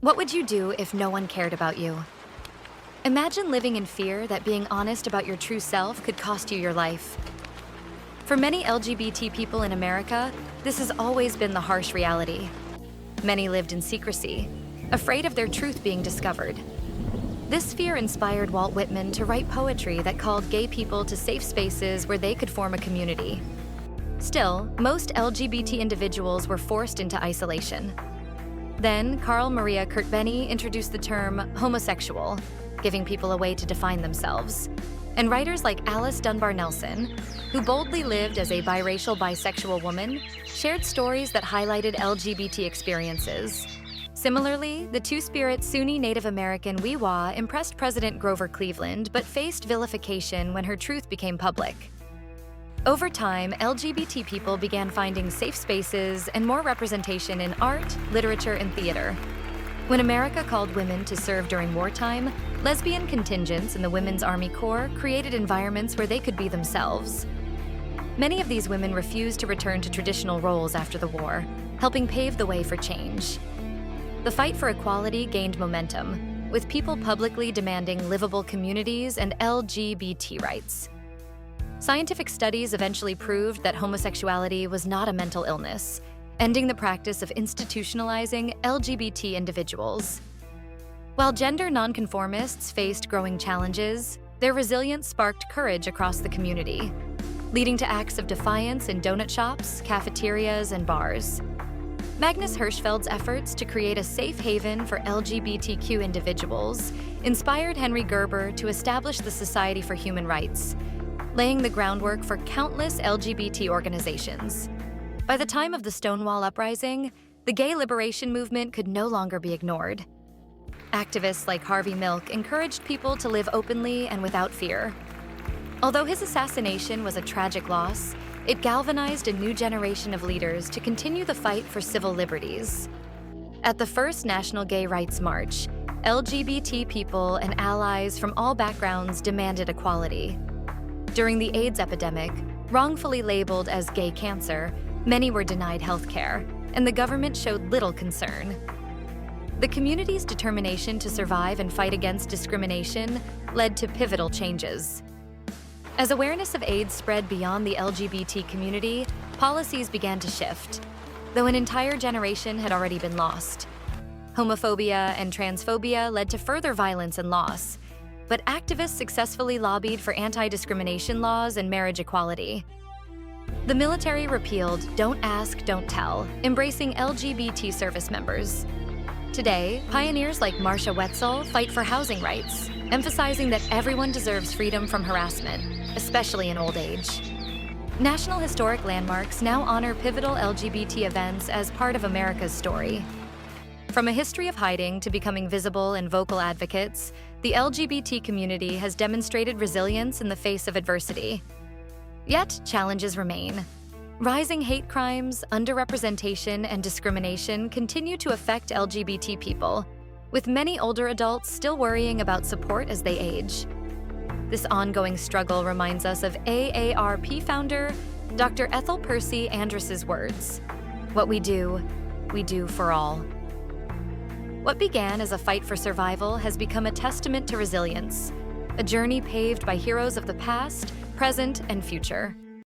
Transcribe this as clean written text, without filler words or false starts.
What would you do if no one cared about you? Imagine living in fear that being honest about your true self could cost you your life. For many LGBT people in America, this has always been the harsh reality. Many lived in secrecy, afraid of their truth being discovered. This fear inspired Walt Whitman to write poetry that called gay people to safe spaces where they could form a community. Still, most LGBT individuals were forced into isolation. Then, Carl Maria Kurtbeny introduced the term homosexual, giving people a way to define themselves. And writers like Alice Dunbar Nelson, who boldly lived as a biracial bisexual woman, shared stories that highlighted LGBT experiences. Similarly, the two-spirit Zuni Native American We'wha impressed President Grover Cleveland but faced vilification when her truth became public. Over time, LGBT people began finding safe spaces and more representation in art, literature, and theater. When America called women to serve during wartime, lesbian contingents in the Women's Army Corps created environments where they could be themselves. Many of these women refused to return to traditional roles after the war, helping pave the way for change. The fight for equality gained momentum, with people publicly demanding livable communities and LGBT rights. Scientific studies eventually proved that homosexuality was not a mental illness, ending the practice of institutionalizing LGBT individuals. While gender nonconformists faced growing challenges, their resilience sparked courage across the community, leading to acts of defiance in donut shops, cafeterias, and bars. Magnus Hirschfeld's efforts to create a safe haven for LGBTQ individuals inspired Henry Gerber to establish the Society for Human Rights, laying the groundwork for countless LGBT organizations. By the time of the Stonewall uprising, the gay liberation movement could no longer be ignored. Activists like Harvey Milk encouraged people to live openly and without fear. Although his assassination was a tragic loss, it galvanized a new generation of leaders to continue the fight for civil liberties. At the first National Gay Rights March, LGBT people and allies from all backgrounds demanded equality. During the AIDS epidemic, wrongfully labeled as gay cancer, many were denied health care, and the government showed little concern. The community's determination to survive and fight against discrimination led to pivotal changes. As awareness of AIDS spread beyond the LGBT community, policies began to shift, though an entire generation had already been lost. Homophobia and transphobia led to further violence and loss, but activists successfully lobbied for anti-discrimination laws and marriage equality. The military repealed Don't Ask, Don't Tell, embracing LGBT service members. Today, pioneers like Marcia Wetzel fight for housing rights, emphasizing that everyone deserves freedom from harassment, especially in old age. National historic landmarks now honor pivotal LGBT events as part of America's story. From a history of hiding to becoming visible and vocal advocates, the LGBT community has demonstrated resilience in the face of adversity. Yet, challenges remain. Rising hate crimes, underrepresentation, and discrimination continue to affect LGBT people, with many older adults still worrying about support as they age. This ongoing struggle reminds us of AARP founder Dr. Ethel Percy Andrus's words, "What we do for all." What began as a fight for survival has become a testament to resilience, a journey paved by heroes of the past, present, and future.